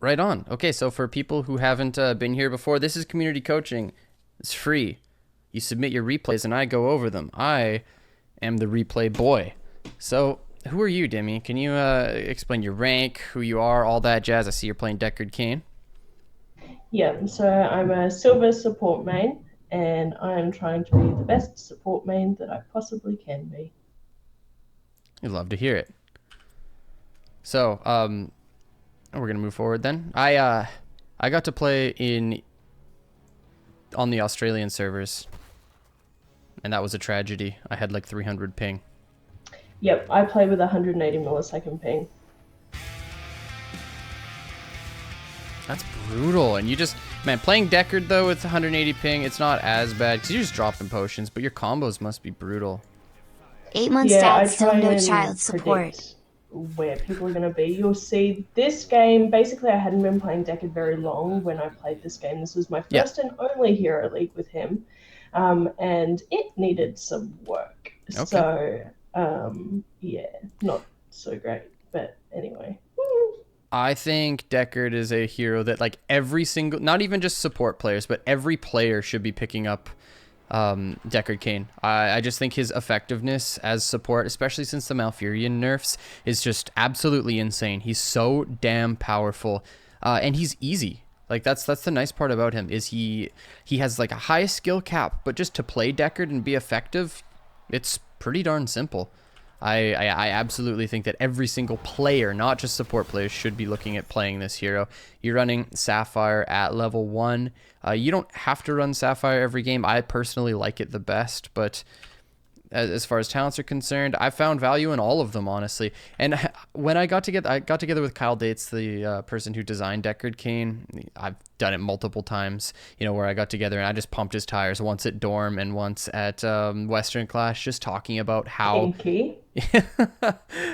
Right on. Okay, so for people who haven't been here before, this is community coaching. It's free. You submit your replays and I go over them. I am the replay boy. So, who are you, Demi? Can you explain your rank, who you are, all that jazz? I see you're playing Deckard Cain. Yeah, so I'm a silver support main, and I'm trying to be the best support main that I possibly can be. I'd love to hear it. So, we're gonna move forward then. I got to play in on the Australian servers, and that was a tragedy. I had like 300 ping. Yep, I play with 180 millisecond ping. That's brutal. And you just, man, playing Deckard though with 180 ping, it's not as bad because you're just dropping potions, but your combos must be brutal. 8 months Yeah, I dad, still try no and child support. predict where people are going to be. You'll see this game, basically I hadn't been playing Deckard very long when I played this game. This was my Yeah. first and only Hero League with him, and it needed some work. Okay. So, yeah, not so great. But anyway. I think Deckard is a hero that like every single, not even just support players, but every player should be picking up Deckard Cain. I just think his effectiveness as support, especially since the Malfurion nerfs, is just absolutely insane. He's so damn powerful, and he's easy. Like that's the nice part about him is he has like a high skill cap, but just to play Deckard and be effective, it's pretty darn simple. I absolutely think that every single player, not just support players, should be looking at playing this hero. You're running Sapphire at level 1. You don't have to run Sapphire every game. I personally like it the best, but as far as talents are concerned, I found value in all of them, honestly. And when I got together with Kyle Dates, the person who designed Deckard Cain. I've done it multiple times, where I got together and I just pumped his tires once at Dorm and once at Western Clash, just talking about how Pinky.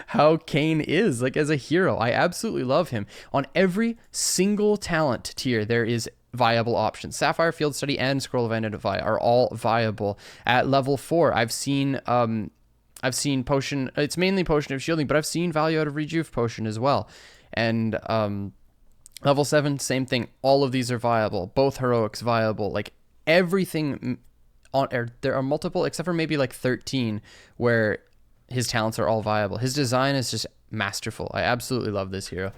how Cain is like as a hero. I absolutely love him. On every single talent tier, there is viable options. Sapphire, Field Study, and Scroll of Identify are all viable. At level 4, I've seen Potion. It's mainly Potion of Shielding, but I've seen value out of Rejuve Potion as well. And level 7, same thing. All of these are viable. Both heroics viable. Like everything there are multiple, except for maybe like 13, where his talents are all viable. His design is just masterful. I absolutely love this hero.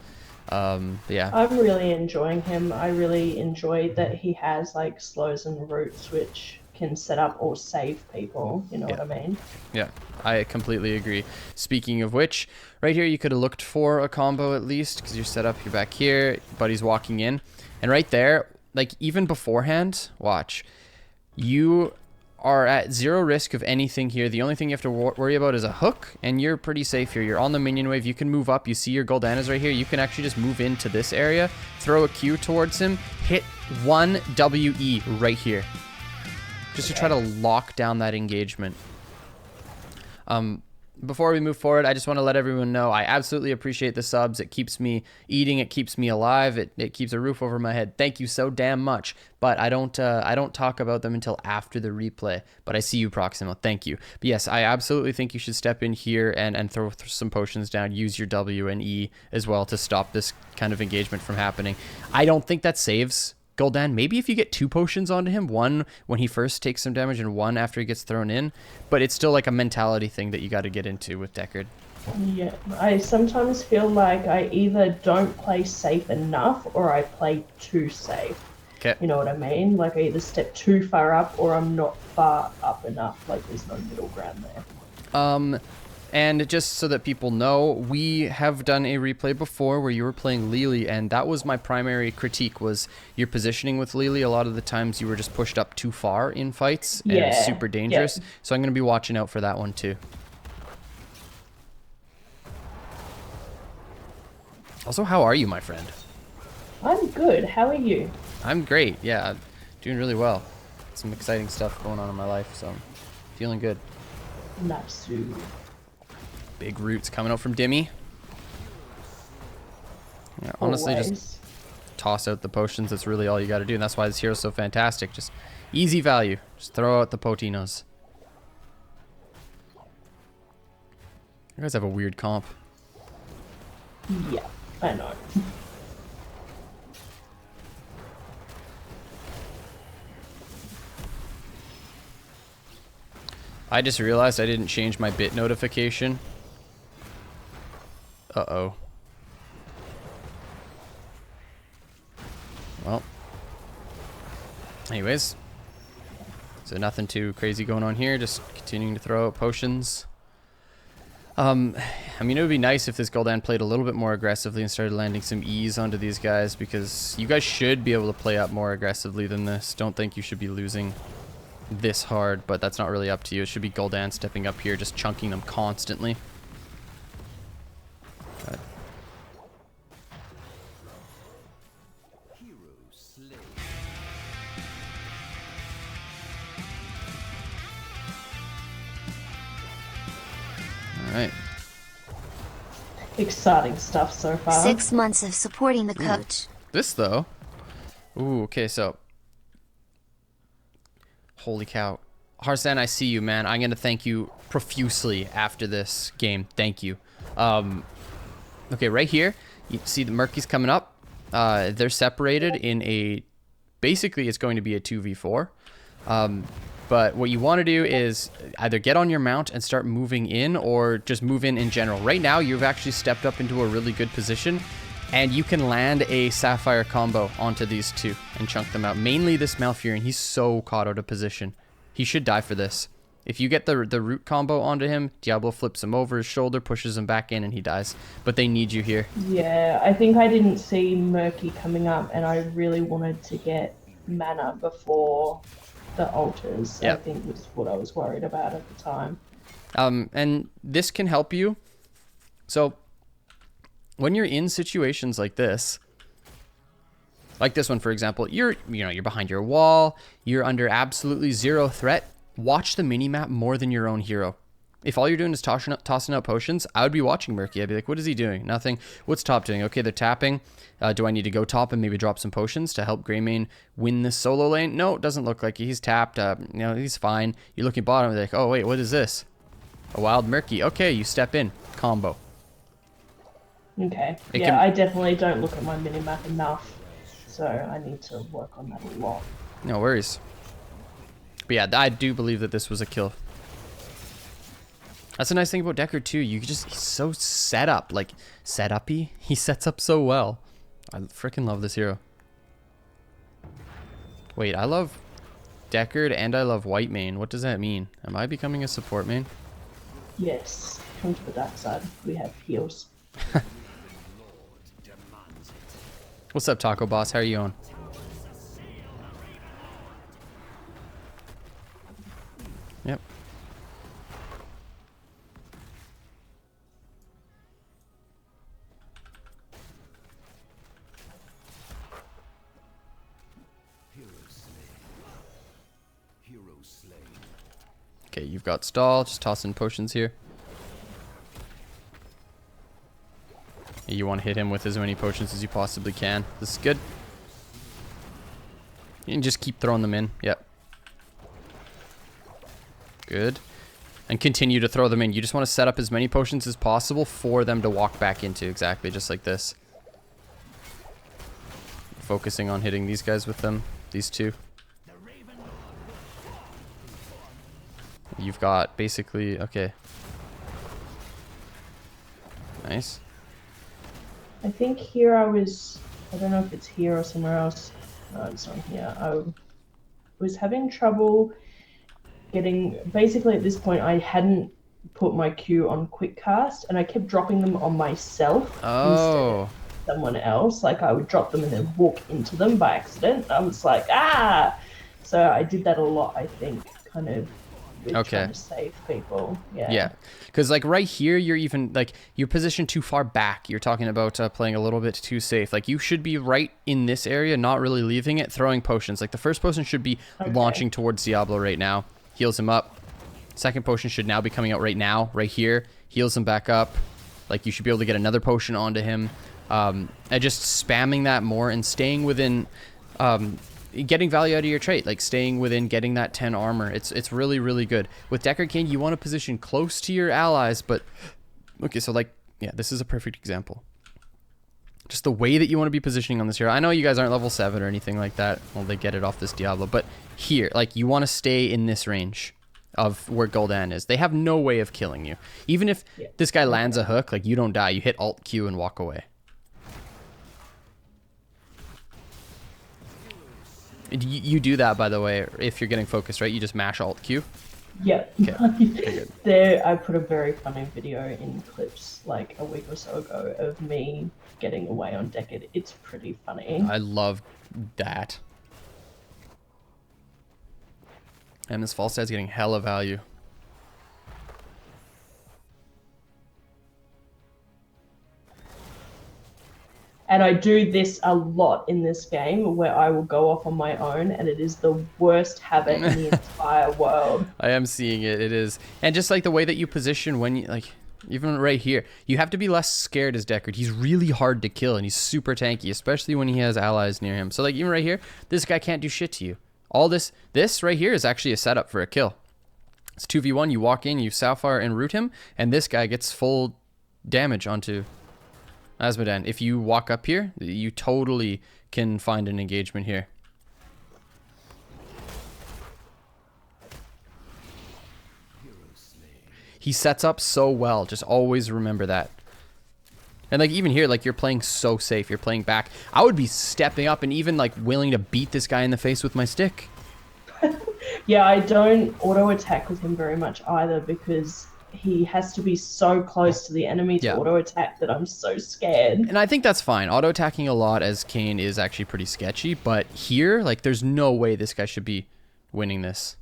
Yeah. I'm really enjoying him. I really enjoy that he has like slows and roots which can set up or save people. You know Yeah. what I mean? Yeah, I completely agree. Speaking of which, right here you could have looked for a combo at least because you're set up. You're back here. Buddy's walking in, and right there, like even beforehand, watch. You are at zero risk of anything here. The only thing you have to worry about is a hook, and you're pretty safe here. You're on the minion wave. You can move up. You see your Goldanas right here. You can actually just move into this area, throw a Q towards him, hit one WE right here, just to try to lock down that engagement. Before we move forward, I just want to let everyone know I absolutely appreciate the subs. It keeps me eating. It keeps me alive. It keeps a roof over my head. Thank you so damn much. But I don't talk about them until after the replay. But I see you, Proximo. Thank you. But yes, I absolutely think you should step in here and throw some potions down. Use your W and E as well to stop this kind of engagement from happening. I don't think that saves Gul'dan. Maybe if you get 2 potions onto him, one when he first takes some damage and one after he gets thrown in, but it's still like a mentality thing that you got to get into with Deckard. Yeah, I sometimes feel like I either don't play safe enough or I play too safe. Okay. You know what I mean? Like I either step too far up or I'm not far up enough. Like there's no middle ground there. And just so that people know, we have done a replay before where you were playing Lily, and that was my primary critique, was your positioning with Lily. A lot of the times you were just pushed up too far in fights, and it was super dangerous. Yeah. So I'm going to be watching out for that one too. Also, how are you, my friend? I'm good. How are you? I'm great. Yeah, doing really well. Some exciting stuff going on in my life, so I'm feeling good. Natsu. Big roots coming out from Dimmy. Yeah, honestly, Always. just toss out the potions. That's really all you got to do, and that's why this hero's so fantastic. Just easy value. Just throw out the potinos. You guys have a weird comp. Yeah, I know. I just realized I didn't change my bit notification. Uh-oh. Well. Anyways. So nothing too crazy going on here. Just continuing to throw out potions. I mean, it would be nice if this Gul'dan played a little bit more aggressively and started landing some E's onto these guys, because you guys should be able to play up more aggressively than this. Don't think you should be losing this hard, but that's not really up to you. It should be Gul'dan stepping up here, just chunking them constantly. But Alright. Exciting stuff so far. 6 months of supporting the coach. This, though. Ooh, okay, so. Holy cow. Harsan, I see you, man. I'm going to thank you profusely after this game. Thank you. Okay, right here, you see the Murky's coming up. They're separated in a... Basically, it's going to be a 2v4. But what you want to do is either get on your mount and start moving in, or just move in general. Right now, you've actually stepped up into a really good position, and you can land a Sapphire combo onto these two and chunk them out. Mainly this Malfurion. He's so caught out of position. He should die for this. If you get the root combo onto him, Diablo flips him over his shoulder, pushes him back in, and he dies. But they need you here. Yeah, I think I didn't see Murky coming up, and I really wanted to get mana before the altars. Yep. I think was what I was worried about at the time. And this can help you. So when you're in situations like this one, for example, you're behind your wall, you're under absolutely zero threat. Watch the minimap more than your own hero. If all you're doing is tossing out potions, I would be watching Murky. I'd be like, what is he doing? Nothing. What's top doing? Okay, they're tapping. Do I need to go top and maybe drop some potions to help Greymane win this solo lane? No, it doesn't look like it. He's tapped. He's fine. You're looking bottom, like, oh wait, what is this? A wild Murky. Okay, you step in. Combo. Okay. I definitely don't look at my minimap enough, so I need to work on that a lot. No worries. But yeah, I do believe that this was a kill. That's a nice thing about Deckard too. He's so set up, like set-uppy. He sets up so well. I freaking love this hero. Wait, I love Deckard and I love white main. What does that mean? Am I becoming a support main? Yes, come to the dark side. We have heals. What's up, Taco Boss? How are you on? Yep. Okay, you've got stall. Just tossing potions here. You want to hit him with as many potions as you possibly can. This is good. You can just keep throwing them in. Yep. Good. And continue to throw them in. You just want to set up as many potions as possible for them to walk back into. Exactly, just like this. Focusing on hitting these guys with them. These two. You've got basically... Okay. Nice. I think here I don't know if it's here or somewhere else. No, it's not here. I was having trouble basically at this point I hadn't put my Q on quick cast, and I kept dropping them on myself instead of someone else. Like I would drop them and then walk into them by accident. I was like, ah! So I did that a lot, I think, kind of trying to save people. Yeah, because like right here you're positioned too far back. You're talking about playing a little bit too safe. Like you should be right in this area, not really leaving it, throwing potions. Like the first potion should be launching towards Diablo right now, heals him up. Second potion should now be coming out right now, right here, heals him back up. Like you should be able to get another potion onto him, and just spamming that more and staying within getting value out of your trait, like staying within getting that 10 armor. It's really, really good. With Deckard King, you want to position close to your allies, but okay, so like, yeah, this is a perfect example. Just the way that you want to be positioning on this hero. I know you guys aren't level 7 or anything like that. Well, they get it off this Diablo, but here, like, you want to stay in this range. of where Gul'dan is. They have no way of killing you. Even if this guy lands a hook, like, you don't die. You hit Alt Q and walk away. You do that, by the way, if you're getting focused, right? You just mash Alt Q. Yep. Okay, There, I put a very funny video in clips like a week or so ago of me getting away on Deckard. It's pretty funny. I love that. And this Falstad's getting hella value. And I do this a lot in this game where I will go off on my own and it is the worst habit in the entire world. I am seeing it. It is. And just like the way that you position when you, like, even right here, you have to be less scared as Deckard. He's really hard to kill and he's super tanky, especially when he has allies near him. So like even right here, this guy can't do shit to you. All this right here is actually a setup for a kill. It's 2v1, you walk in, you Sapphire and root him, and this guy gets full damage onto Azmodan. If you walk up here, you totally can find an engagement here. He sets up so well. Just always remember that. And like even here, like you're playing so safe. You're playing back. I would be stepping up and even like willing to beat this guy in the face with my stick. Yeah, I don't auto attack with him very much either because he has to be so close to the enemy to auto attack that I'm so scared. And I think that's fine. Auto attacking a lot as Kayn is actually pretty sketchy, but here, like, there's no way this guy should be winning this.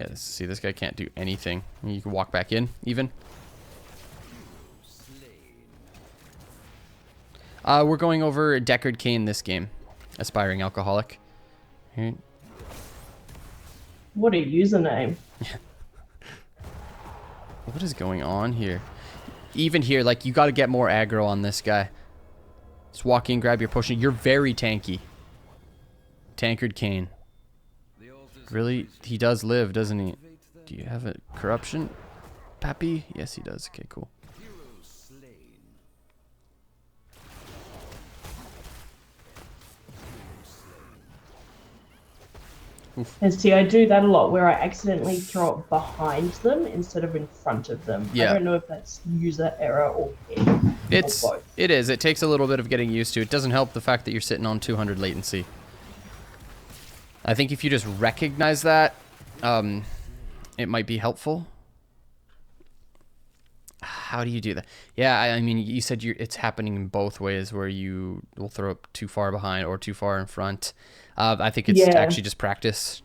Yeah, see, this guy can't do anything. You can walk back in, even. We're going over Deckard Kayn this game. Aspiring alcoholic. Here. What a username. What is going on here? Even here, like, you got to get more aggro on this guy. Just walk in, grab your potion. You're very tanky. Tankard Kayn. Really? He does live, doesn't he? Do you have a corruption? Pappy? Yes, he does. Okay, cool. Oof. And see, I do that a lot where I accidentally throw it behind them instead of in front of them. Yeah. I don't know if that's user error or pick. It is. It takes a little bit of getting used to. It doesn't help the fact that you're sitting on 200 latency. I think if you just recognize that, it might be helpful. How do you do that? Yeah, I mean, you said it's happening in both ways, where you will throw up too far behind or too far in front. I think it's actually just practice.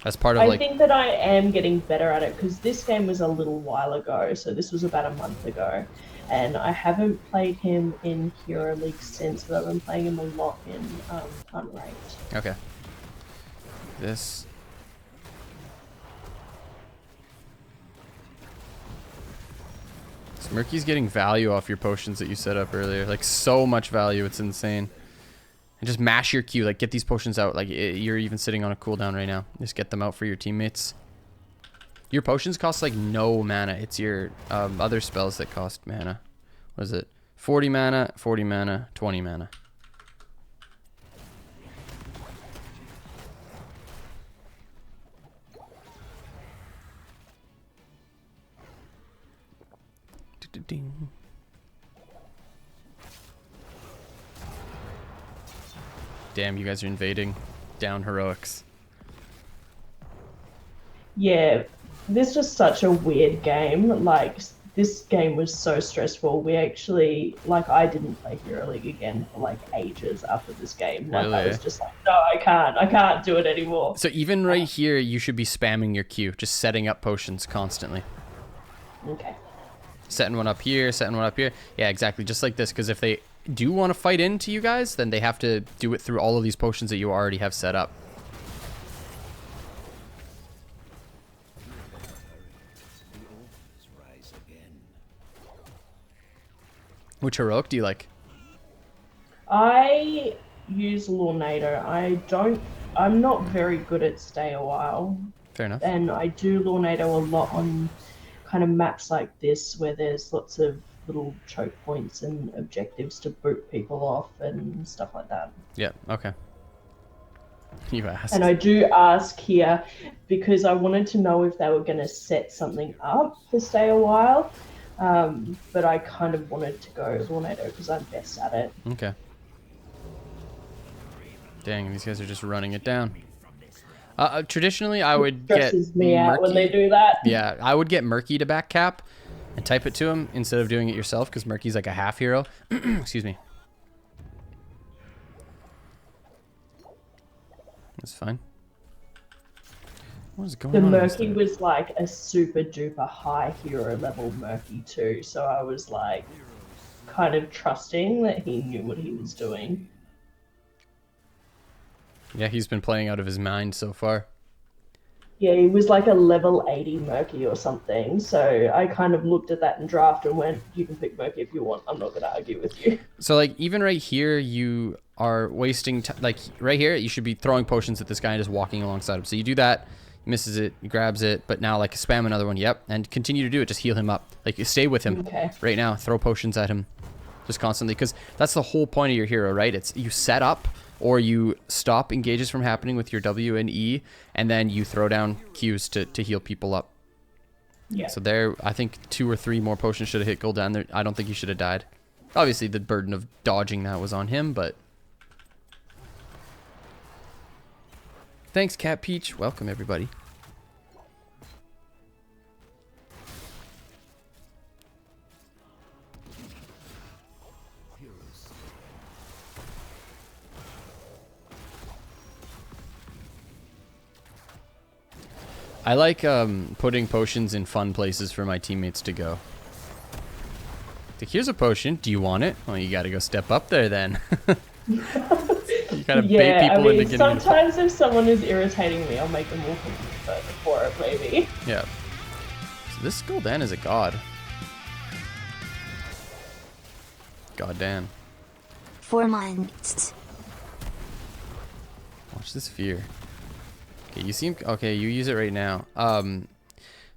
As part of I think that I am getting better at it because this game was a little while ago, so this was about a month ago, and I haven't played him in Hero League since, but I've been playing him a lot in Unranked. Okay. This. Murky's getting value off your potions that you set up earlier. Like, so much value, it's insane. And just mash your Q, like, get these potions out. Like, you're even sitting on a cooldown right now. Just get them out for your teammates. Your potions cost, like, no mana. It's your other spells that cost mana. What is it? 40 mana, 40 mana, 20 mana. Ding. Damn, you guys are invading. Down heroics. Yeah, this was such a weird game. Like, this game was so stressful. We actually, like, I didn't play Hero League again for like ages after this game. Like, really? I was just like, no, I can't do it anymore. So even right here, you should be spamming your Q, just setting up potions constantly. Okay. Setting one up here, setting one up here. Yeah, exactly, just like this, because if they do want to fight into you guys, then they have to do it through all of these potions that you already have set up. Which heroic do you like? I use Lornado. I'm not very good at Stay a While. Fair enough. And I do Lornado a lot on kind of maps like this where there's lots of little choke points and objectives to boot people off and stuff like that. Yeah. Okay. You asked. And I do ask here because I wanted to know if they were going to set something up to stay a while. But I kind of wanted to go Tornado because I'm best at it. Okay. Dang, these guys are just running it down. Traditionally, I would get Stresses me out Murky. when they do that. Yeah, I would get Murky to back cap and type it to him instead of doing it yourself because Murky's like a half hero. Excuse me. That's fine. What is going The on? Murky was like a super duper high hero level Murky too, so I was like kind of trusting that he knew what he was doing. Yeah, he's been playing out of his mind so far. Yeah, he was like a level 80 Murky or something, so I kind of looked at that in draft and went, you can pick Murky if you want, I'm not going to argue with you. So like even right here, you are wasting like right here, you should be throwing potions at this guy and just walking alongside him. So you do that, misses it, grabs it, but now like spam another one. Yep, and continue to do it. Just heal him up. Like stay with him right now. Throw potions at him, just constantly, because that's the whole point of your hero, right? It's you set up or you stop engages from happening with your W and E, and then you throw down Qs to heal people up. Yeah. So there, I think 2 or 3 more potions should have hit Gul'dan there. I don't think he should have died. Obviously, the burden of dodging that was on him, but... Thanks, Cat Peach. Welcome, everybody. I like putting potions in fun places for my teammates to go. Like, here's a potion. Do you want it? Well, you gotta go step up there then. You gotta bait people into getting sometimes if someone is irritating me, I'll make them walk further for it, maybe. Yeah. So this Gul'dan is a god. God damn. 4 months. Watch this fear. Okay, you seem okay. You use it right now.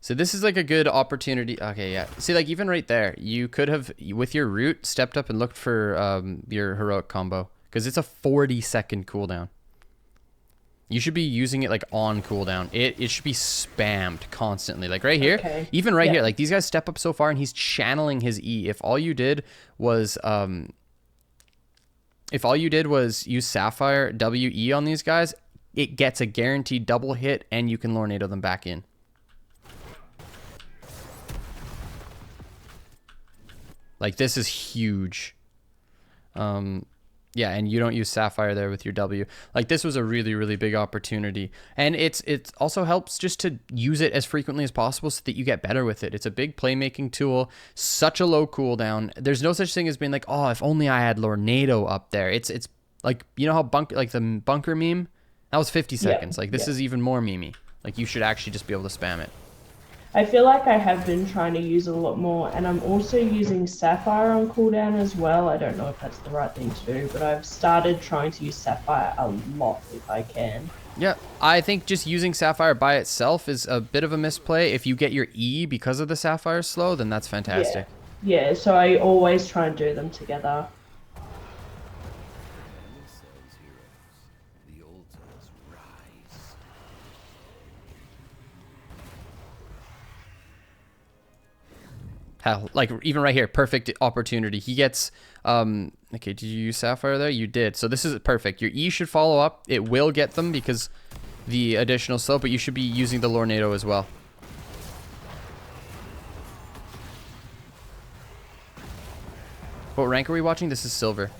So this is like a good opportunity. Okay, yeah. See, like even right there, you could have with your root stepped up and looked for your heroic combo because it's a 40-second cooldown. You should be using it like on cooldown. It should be spammed constantly. Like right here, even right here, like these guys step up so far and he's channeling his E. If all you did was use Sapphire WE on these guys, it gets a guaranteed double hit and you can Lornado them back in. Like this is huge. Yeah, and you don't use Sapphire there with your W. Like this was a really, really big opportunity. And it also helps just to use it as frequently as possible so that you get better with it. It's a big playmaking tool, such a low cooldown. There's no such thing as being like, oh, if only I had Lornado up there. It's like, you know how the bunker meme? That was 50 seconds. Like this is even more memey. Like you should actually just be able to spam it. I feel like I have been trying to use it a lot more, and I'm also using Sapphire on cooldown as well. I don't know if that's the right thing to do, but I've started trying to use Sapphire a lot if I can. Yeah, I think just using Sapphire by itself is a bit of a misplay. If you get your E because of the Sapphire slow, then that's fantastic. Yeah, so I always try and do them together. Hell, like even right here, perfect opportunity. He gets, okay, did you use Sapphire there? You did. So this is perfect. Your E should follow up. It will get them because the additional slow, but you should be using the Lornado as well. What rank are we watching? This is silver.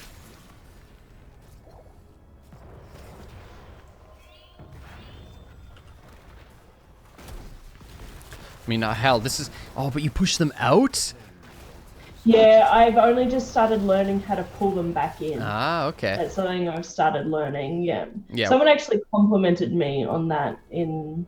I mean, hell, this is... Oh, but you push them out? Yeah, I've only just started learning how to pull them back in. Ah, okay. That's something I've started learning, yeah. Yeah. Someone actually complimented me on that in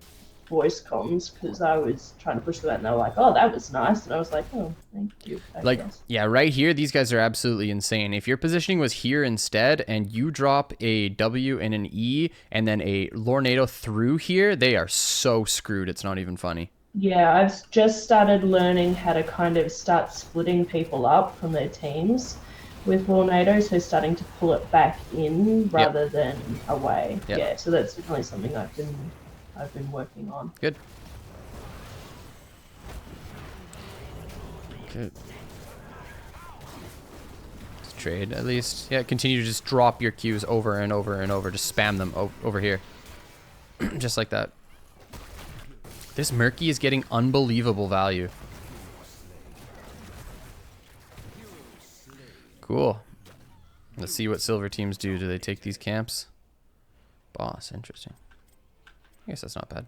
voice comms because I was trying to push them out and they were like, oh, that was nice. And I was like, oh, thank you. I guess. Yeah, right here, these guys are absolutely insane. If your positioning was here instead and you drop a W and an E and then a Lornado through here, they are so screwed. It's not even funny. Yeah, I've just started learning how to kind of start splitting people up from their teams with Tornado, so starting to pull it back in Yep. rather than away. Yep. Yeah, so that's definitely something I've been working on. Good. Good. Let's trade at least. Yeah, continue to just drop your Qs over and over and over. Just spam them over here. Just like that. This Murky is getting unbelievable value. Cool. Let's see what silver teams do. Do they take these camps? Boss, interesting. I guess that's not bad.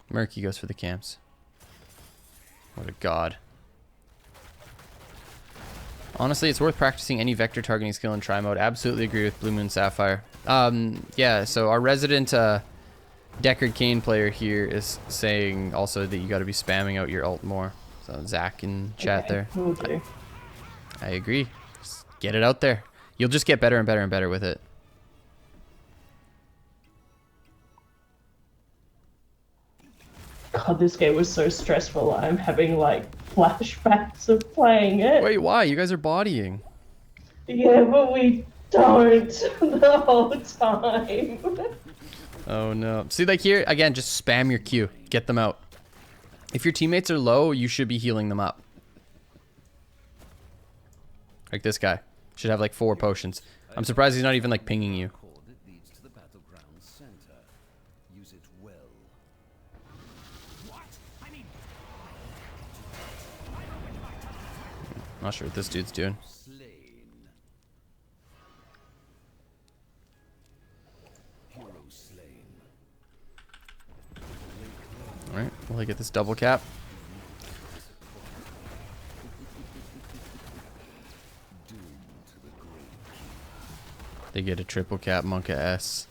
Murky goes for the camps. What a god. Honestly, it's worth practicing any vector targeting skill in try mode. Absolutely agree with Blue Moon Sapphire. Yeah, so our resident Deckard Kane player here is saying also that you got to be spamming out your ult more. So Zach in chat there. Will do. I agree. Just get it out there. You'll just get better and better and better with it. God, this game was so stressful. I'm having like flashbacks of playing it. Wait, why? You guys are bodying. Yeah, but we don't the whole time. Oh no. See, like here, again, just spam your Q. Get them out. If your teammates are low, you should be healing them up. Like this guy. Should have like 4 potions. I'm surprised he's not even like pinging you. Not sure what this dude's doing. Alright, will I get this double cap? They get a triple cap, Monka S.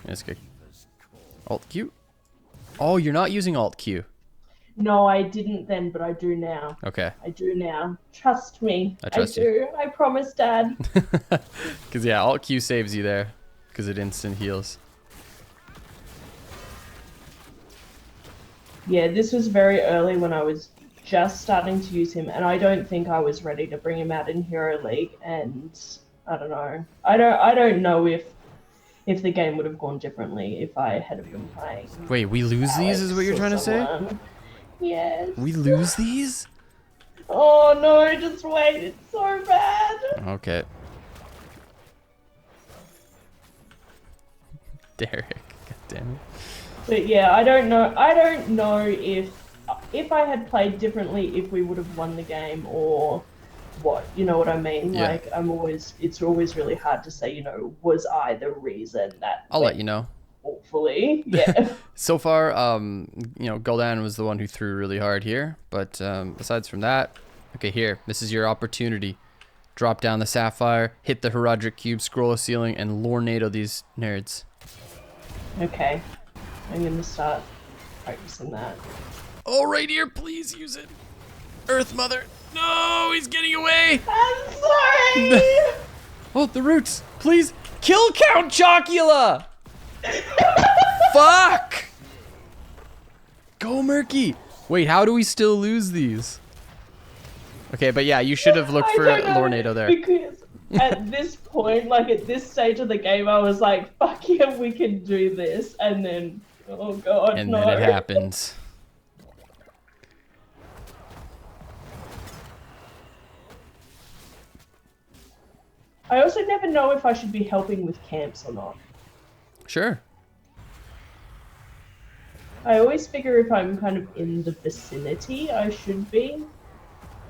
Let's go. Alt Q? Oh, you're not using Alt Q. No, I didn't then, but I do now. Okay. I do now. Trust me. I trust do. you. I promise, Dad. Because, yeah, Alt Q saves you there. Because it instant heals. Yeah, this was very early when I was just starting to use him, and I don't think I was ready to bring him out in Hero League, and I don't know. I don't know if the game would have gone differently if I had been playing. Wait, we lose these is what you're trying to say? Yes. We lose these? Oh no, just wait, it's so bad. Okay. Derek, god damn it. But yeah, I don't know if I had played differently, if we would have won the game or what, you know what I mean? Yeah. Like it's always really hard to say, was I the reason that I'll let you know. Hopefully. Yeah. So far, Gul'dan was the one who threw really hard here, but besides from that, okay, here, this is your opportunity. Drop down the Sapphire, hit the Herodric Cube, scroll a ceiling, and Lornado these nerds. Okay. I'm gonna start practicing that. Oh, right here, please use it. Earth Mother. No, he's getting away. I'm sorry! Oh, the roots. Please kill Count Chocula. Fuck. Go Murky. Wait, how do we still lose these? Okay, but yeah, you should have looked for Lornado there. Because at this point, like at this stage of the game, I was like, fuck yeah, we can do this. And then, oh god, And no. then it happens. I also never know if I should be helping with camps or not. Sure. I always figure if I'm kind of in the vicinity, I should be.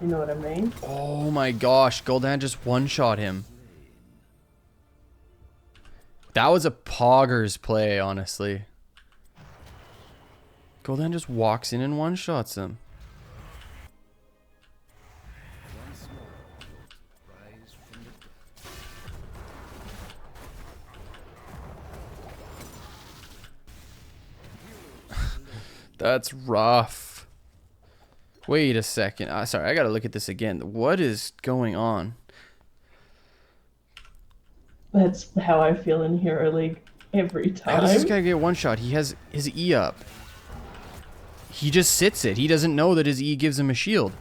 You know what I mean? Oh my gosh, Gul'dan just one-shot him. That was a poggers play, honestly. Gul'dan just walks in and one-shots him. That's rough. Wait a second. Sorry, I gotta look at this again. What is going on? That's how I feel in Hero League. every How does this time. guy get one shot? He has his E up. He just sits it. He doesn't know that his E gives him a shield.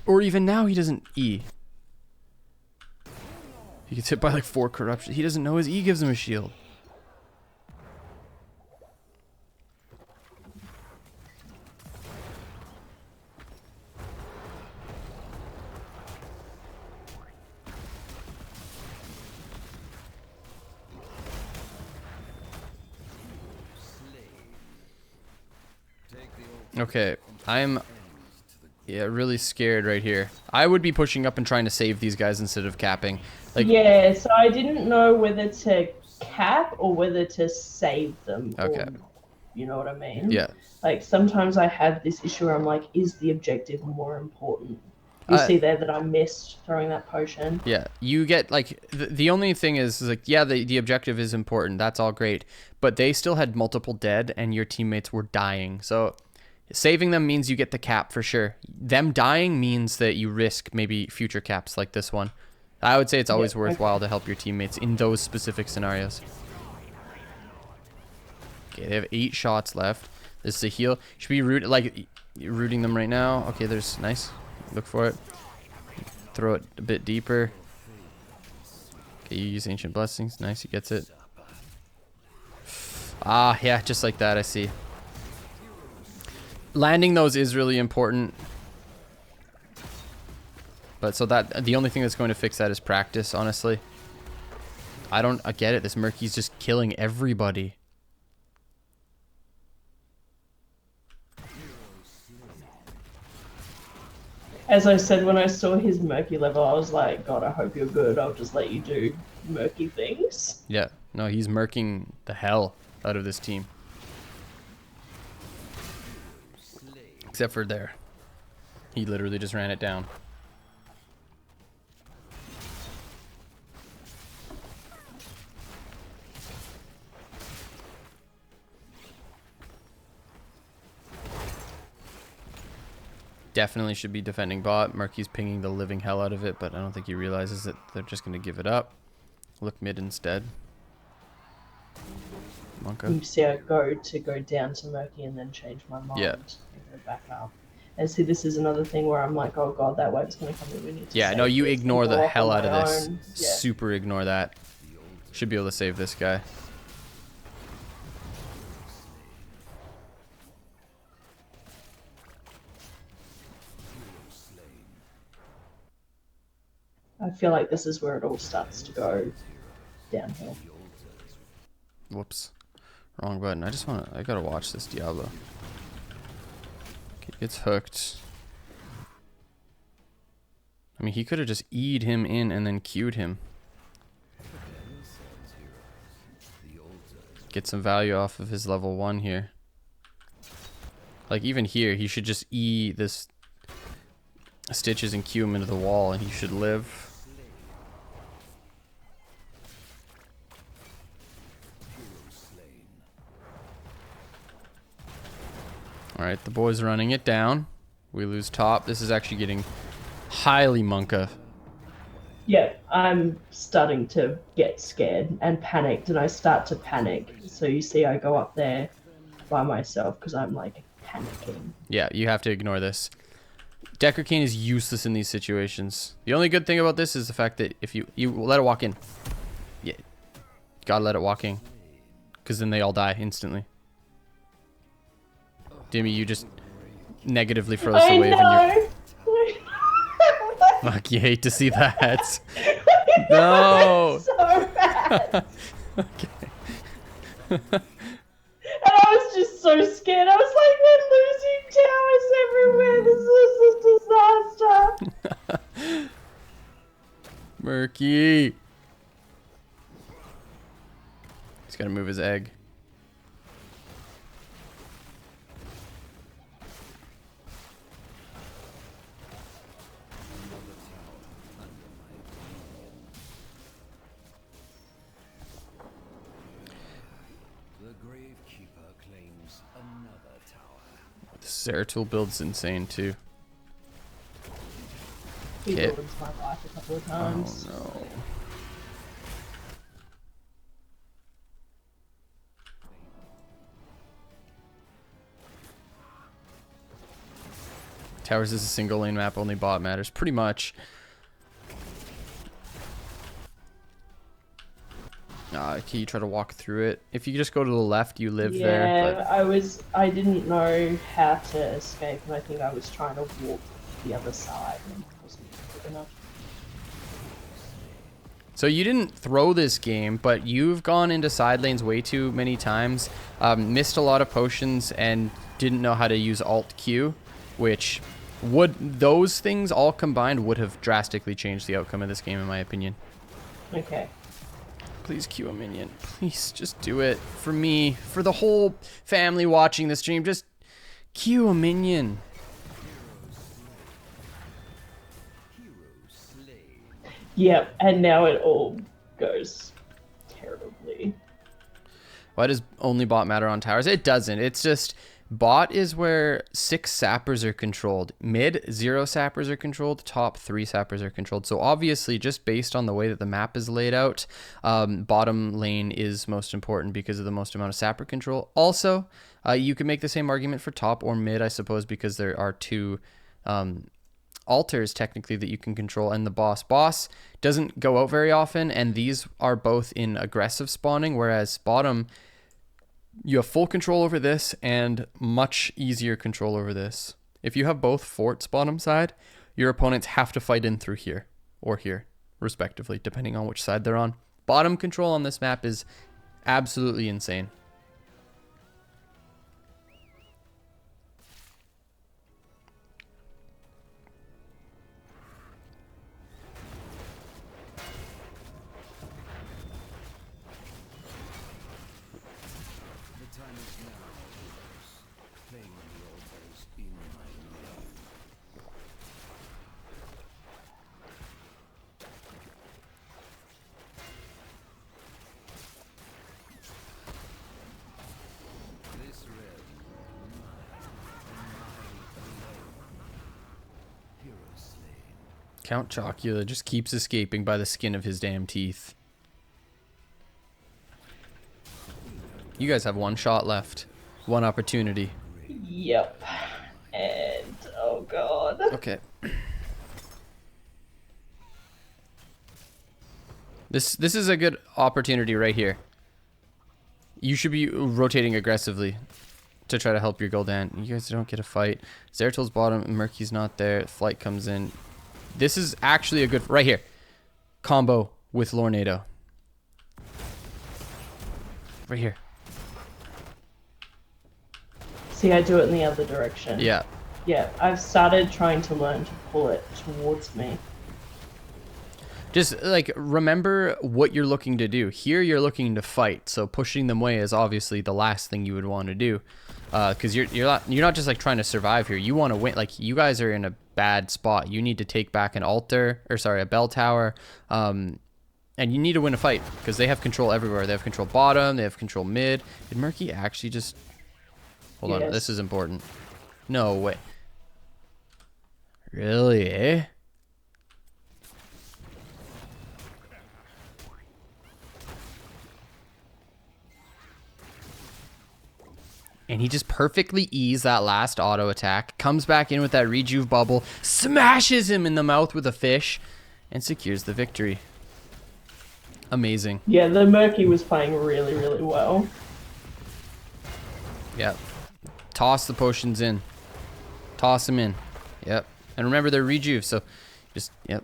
Or even now he doesn't E. He gets hit by like 4 corruption. He doesn't know his E gives him a shield. Okay, I'm really scared right here. I would be pushing up and trying to save these guys instead of capping. Like, Yeah, so I didn't know whether to cap or whether to save them. Okay. Or, you know what I mean? yeah. Like, sometimes I have this issue where I'm like, is the objective more important? You see there that I missed throwing that potion. Yeah, you get like the only thing is like, yeah, the objective is important. That's all great, but they still had multiple dead, and your teammates were dying. So saving them means you get the cap for sure. Them dying means that you risk maybe future caps like this one. I would say it's always worthwhile to help your teammates in those specific scenarios. Okay, they have 8 shots left. This is a heal. Should be rooting them right now. Okay, there's nice. Look for it. Throw it a bit deeper. Okay, you use Ancient Blessings. Nice, he gets it. Ah, yeah, just like that, I see. Landing those is really important. But so that, the only thing that's going to fix that is practice, honestly. I get it. This Murky's just killing everybody. As I said, when I saw his murky level, I was like, God, I hope you're good. I'll just let you do murky things. Yeah, no, he's murking the hell out of this team. Except for there. He literally just ran it down. Definitely should be defending bot. Murky's pinging the living hell out of it, but I don't think he realizes that they're just going to give it up. Look mid instead. Monka. You see, I go down to murky and then change my mind. Yeah. And go back up. And see, this is another thing where I'm like, oh God, that wave's going to come in. We need to Yeah, save no, you this. ignore Go the off hell on out of my this. own. Yeah. Super ignore that. Should be able to save this guy. I feel like this is where it all starts to go downhill. Whoops. Wrong button. I gotta watch this Diablo. Okay, gets hooked. I mean, he could have just E'd him in and then Q'd him. Get some value off of his level 1 here. Like, even here, he should just E this stitches and Q him into the wall, and he should live. Alright, the boys running it down. We lose top. This is actually getting highly Monka. Yeah, I'm starting to get scared and panicked, and I start to panic. So you see, I go up there by myself because I'm like panicking. Yeah, you have to ignore this. Deckard Cain is useless in these situations. The only good thing about this is the fact that if you let it walk in. Yeah, gotta let it walk in. Because then they all die instantly. Dimmy, you just negatively froze the wave. I Fuck, you hate to see that. No. So bad. Okay. And I was just so scared. I was like, we're losing towers everywhere. This is a disaster. Murky. He's got to move his egg. Zeratul build's insane too. He Okay. ruined my life a couple of times. Oh no. Towers is a single lane map, only bot matters. Pretty much. Can you try to walk through it? If you just go to the left, you live there. But I didn't know how to escape, and I think I was trying to walk the other side and it wasn't good enough. so you didn't throw this game, but you've gone into side lanes way too many times, missed a lot of potions, and didn't know how to use Alt Q, which those things all combined would have drastically changed the outcome of this game, in my opinion. Okay. Please Q a minion. Please, just do it. For me, for the whole family watching the stream, just Q a minion. Yep, and now it all goes terribly. Why does only bot matter on towers? It doesn't. It's just bot is where 6 sappers are controlled. Mid, 0 sappers are controlled. Top, 3 sappers are controlled. So obviously, just based on the way that the map is laid out, bottom lane is most important because of the most amount of sapper control. Also, you can make the same argument for top or mid, I suppose, because there are 2 altars technically that you can control, and the boss doesn't go out very often, and these are both in aggressive spawning, whereas bottom, you have full control over this and much easier control over this. If you have both forts bottom side, your opponents have to fight in through here or here respectively, depending on which side they're on. Bottom control on this map is absolutely insane. Count Chocula just keeps escaping by the skin of his damn teeth. You guys have one shot left. One opportunity. Yep. And oh god. Okay. This is a good opportunity right here. You should be rotating aggressively to try to help your Gul'dan. You guys don't get a fight. Zeratil's bottom, Murky's not there. Flight comes in. This is actually a good right here combo with Lornado. Right here. See, I do it in the other direction. Yeah. Yeah, I've started trying to learn to pull it towards me. Just like remember what you're looking to do. Here you're looking to fight, so pushing them away is obviously the last thing you would want to do, because you're not just like trying to survive here. You want to win. Like you guys are in a bad spot. You need to take back an altar, or sorry, a bell tower, and you need to win a fight because they have control everywhere. They have control bottom. They have control mid. Did Murky actually just? Hold on, this is important. No way. Really? Eh? And he just perfectly eased that last auto attack, comes back in with that rejuve bubble, smashes him in the mouth with a fish, and secures the victory. Amazing. Yeah, the Murky was playing really, really well. Yep. Toss the potions in. Toss them in. Yep. And remember they're rejuve, so just, yep.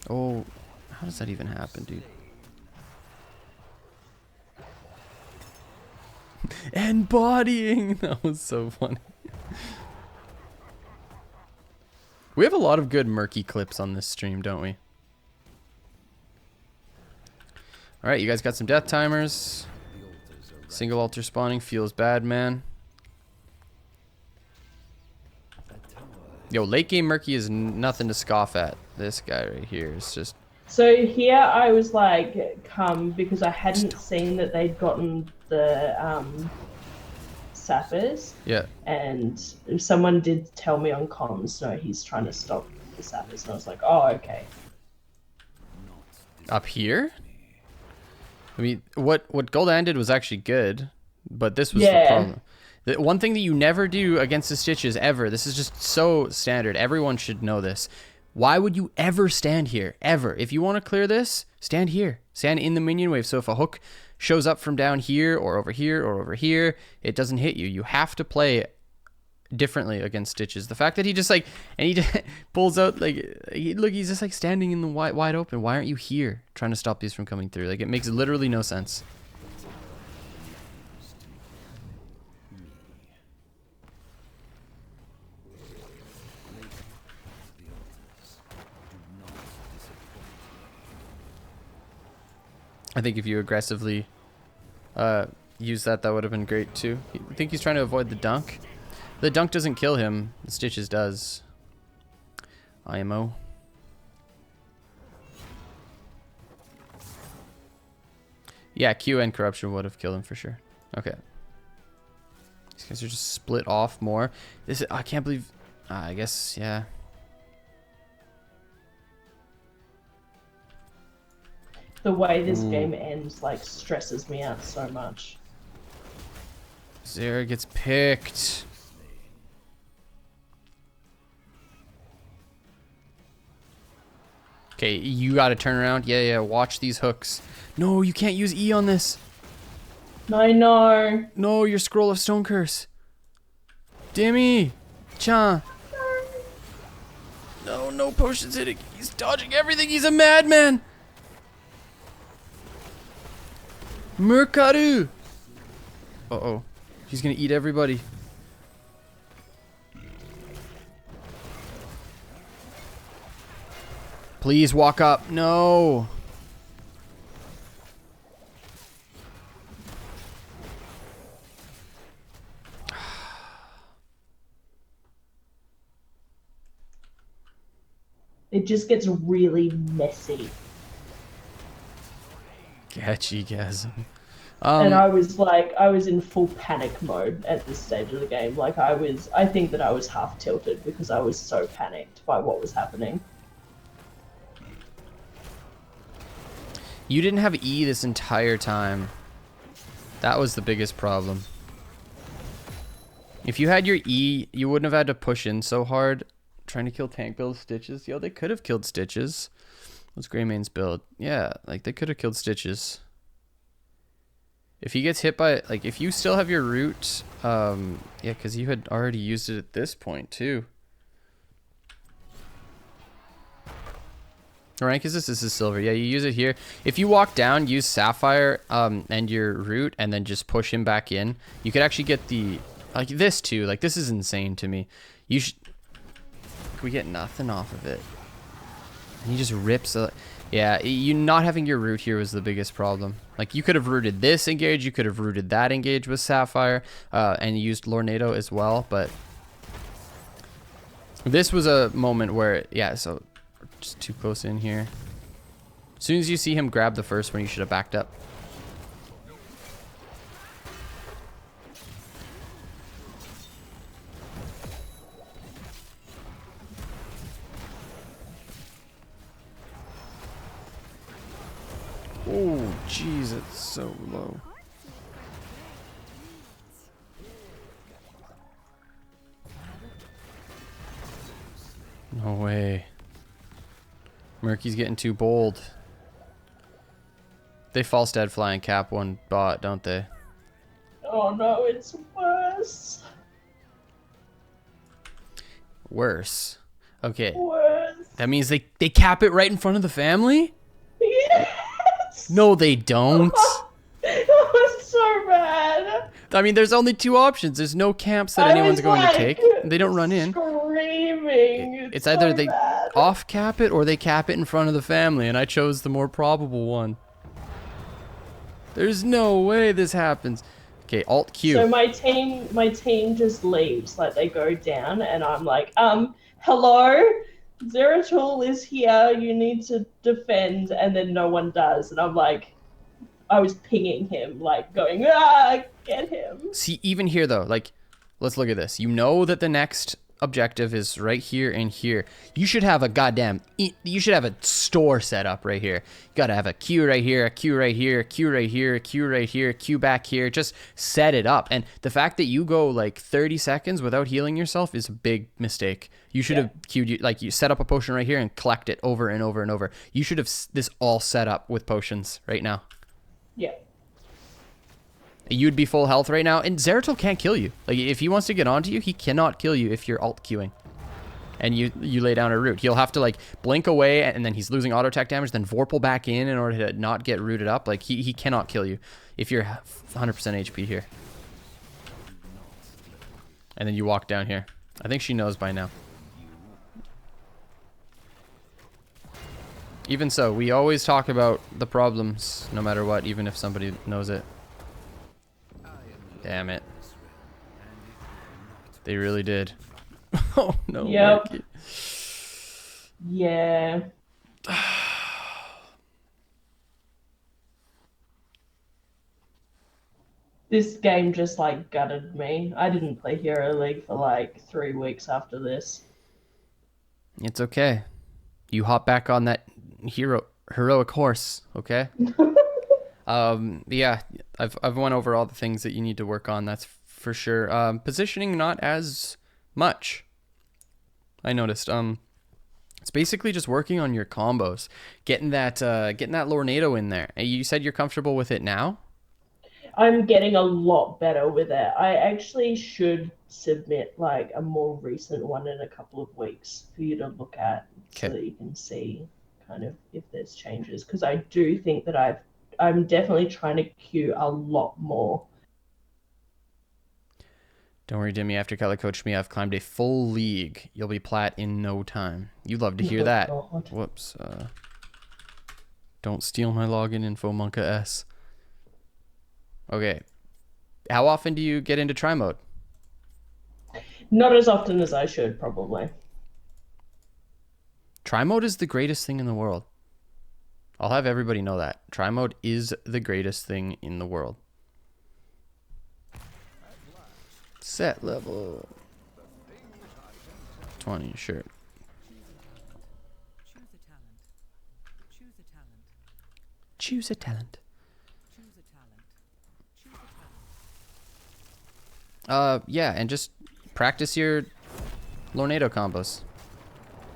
Oh, how does that even happen, dude? Embodying. That was so funny. We have a lot of good Murky clips on this stream, don't we? Alright, you guys got some death timers. Single altar spawning feels bad, man. Yo, late game Murky is nothing to scoff at. This guy right here is just... So here I was like, come, because I hadn't seen that they'd gotten the sappers. Yeah. And someone did tell me on comms, no, he's trying to stop the sappers. And I was like, oh, okay. Up here? I mean, what Gul'dan did was actually good, but this was the problem. The one thing that you never do against the Stitches ever, this is just so standard. Everyone should know this. Why would you ever stand here? Ever. If you want to clear this, stand here. Stand in the minion wave. So if a hook shows up from down here or over here or over here, it doesn't hit you. You have to play differently against Stitches. The fact that he just like, and he just pulls out, like, look, he's just like standing in the wide open. Why aren't you here trying to stop these from coming through? Like, it makes literally no sense. I think if you aggressively use that, that would have been great too. I think he's trying to avoid the dunk. The dunk doesn't kill him. The Stitches does. IMO. Yeah, Q and Corruption would have killed him for sure. Okay. These guys are just split off more. This is, I can't believe... I guess, yeah. The way this game ends, like, stresses me out so much. Zera gets picked. Okay, you gotta turn around. Yeah, watch these hooks. No, you can't use E on this. I know. No, your Scroll of Stone Curse. Dimmy. Chan. No, no potions hitting. He's dodging everything. He's a madman. Mercadu. Uh-oh. He's gonna eat everybody. Please walk up. No. It just gets really messy. Catchy-gasm. And I was in full panic mode at this stage of the game. Like, I think that I was half tilted because I was so panicked by what was happening. You didn't have E this entire time. That was the biggest problem. If you had your E, you wouldn't have had to push in so hard trying to kill tank build Stitches. Yo, they could have killed Stitches. What's Greymane's build? Yeah, like, they could have killed Stitches. If he gets hit by, like, if you still have your root, yeah, because you had already used it at this point, too. What rank is this? This is silver. Yeah, you use it here. If you walk down, use Sapphire and your root, and then just push him back in. You could actually get the, like, this, too. Like, this is insane to me. You should, we get nothing off of it. And he just rips a... Yeah, you not having your root here was the biggest problem. Like, you could have rooted this engage, you could have rooted that engage with Sapphire, and used Lornado as well, but... This was a moment where, yeah, so... Just too close in here. As soon as you see him grab the first one, you should have backed up. Oh, jeez, it's so low. No way. Murky's getting too bold. They false dead fly and cap one bot, don't they? Oh no, it's worse. Worse. Okay. Worse. That means they cap it right in front of the family? Yes. No, they don't. That was so bad. I mean, there's only two options. There's no camps that anyone's going to take. They don't run in. Screaming. It's either so they bad. off cap it or they cap it in front of the family, and I chose the more probable one. There's no way this happens. Okay, Alt Q. So my team just leaves, like they go down, and I'm like, hello, Zeratul is here. You need to defend, and then no one does, and I'm like, I was pinging him, like going, get him. See, even here though, like, let's look at this. You know that the next objective is right here and here. You should have you should have a store set up right here. You got to have a Q right here, a Q right here, a Q right here, a Q right here, a Q back here. Just set it up. And the fact that you go like 30 seconds without healing yourself is a big mistake. You should have queued, like you set up a potion right here and collect it over and over and over. You should have this all set up with potions right now. Yeah. You'd be full health right now, and Zeratul can't kill you. Like, if he wants to get onto you, he cannot kill you if you're alt queuing. And you lay down a root. He'll have to, like, blink away, and then he's losing auto attack damage, then Vorpal back in order to not get rooted up. Like, he cannot kill you if you're 100% HP here. And then you walk down here. I think she knows by now. Even so, we always talk about the problems, no matter what, even if somebody knows it. Damn it. They really did. Oh, no. Yep. Mikey. Yeah. This game just, like, gutted me. I didn't play Hero League for, like, 3 weeks after this. It's okay. You hop back on that heroic horse, okay? Yeah, I've went over all the things that you need to work on, that's for sure. Positioning, not as much, I noticed. It's basically just working on your combos, getting that Lornado in there. You said you're comfortable with it now? I'm getting a lot better with it. I actually should submit, like, a more recent one in a couple of weeks for you to look at, so that you can see kind of if there's changes. Because I do think that I'm definitely trying to queue a lot more. Don't worry, Dimmy. After Kelly coached me, I've climbed a full league. You'll be plat in no time. You'd love to hear that. God. Whoops. Don't steal my login info, Monka S. Okay. How often do you get into try mode? Not as often as I should, probably. Try mode is the greatest thing in the world. I'll have everybody know that. Try mode is the greatest thing in the world. Set level 20, sure. Choose a talent. Yeah, and just practice your Lornado combos.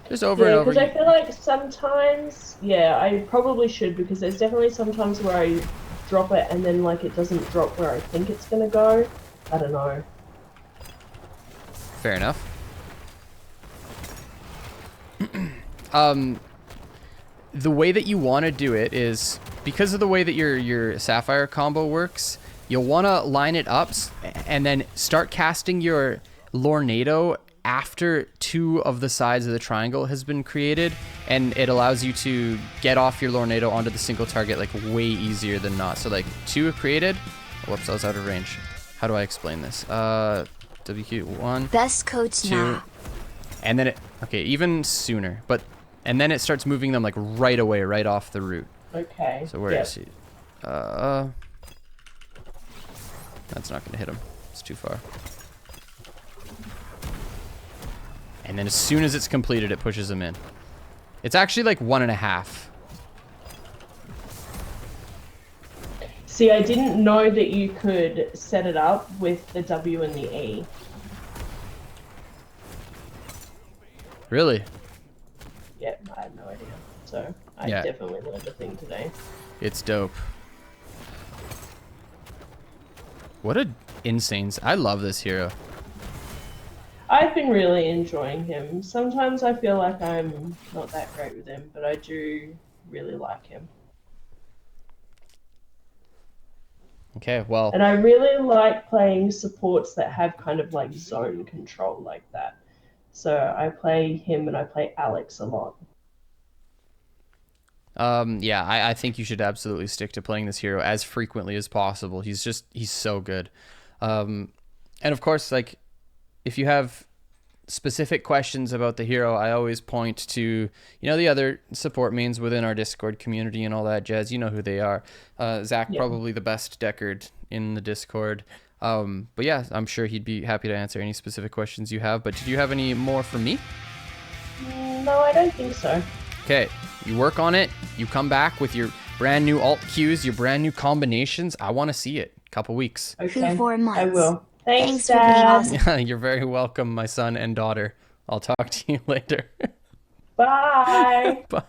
Just over and over. Because I feel like sometimes, I probably should, because there's definitely sometimes where I drop it and then, like, it doesn't drop where I think it's gonna go. I don't know. Fair enough. The way that you want to do it is, because of the way that your Sapphire combo works, you'll want to line it up and then start casting your Lornado after 2 of the sides of the triangle has been created, and it allows you to get off your Lornado onto the single target like way easier than not. So like 2 created. Whoops, I was out of range. How do I explain this? WQ 1. Best coach 2. now. And then even sooner, and then it starts moving them like right away, right off the route. Okay. So where is he? That's not gonna hit him. It's too far. And then as soon as it's completed, it pushes him in. It's actually like 1.5. See, I didn't know that you could set it up with the W and the E. Really? Yeah, I had no idea. So I Yeah. definitely learned a thing today. It's dope. What a insane... I love this hero. I've been really enjoying him. Sometimes I feel like I'm not that great with him, but I do really like him. Okay, well... And I really like playing supports that have kind of like zone control like that. So I play him and I play Alex a lot. Yeah, I think you should absolutely stick to playing this hero as frequently as possible. He's so good. And of course, like, if you have specific questions about the hero, I always point to, the other support mains within our Discord community and all that jazz. You know who they are. Zach, Yeah. probably the best Deckard in the Discord. But yeah, I'm sure he'd be happy to answer any specific questions you have. But did you have any more for me? No, I don't think so. Okay, you work on it. You come back with your brand new alt cues, your brand new combinations. I want to see it. Couple weeks. Okay, 4 months. I will. Thanks, for being Dad. awesome. Yeah, you're very welcome, my son and daughter. I'll talk to you later. Bye. Bye.